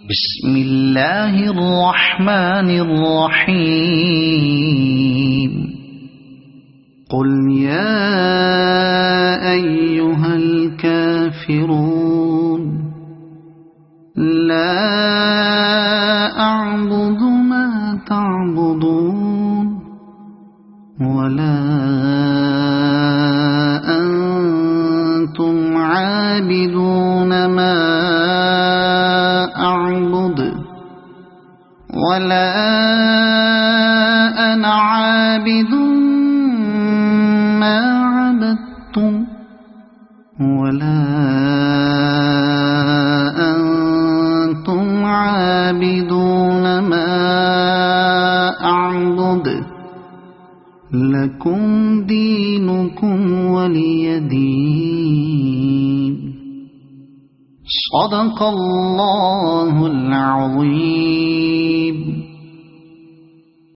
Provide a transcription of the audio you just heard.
بسم الله الرحمن الرحيم قل يا أيها الكافرون لا أعبد ما تعبدون ولا أنتم عابدون ما أعبد ولا أنا عابد ما عبدتم ولا أنتم عابدون ما أعبد لكم دينكم ولي دين. صدق الله العظيم.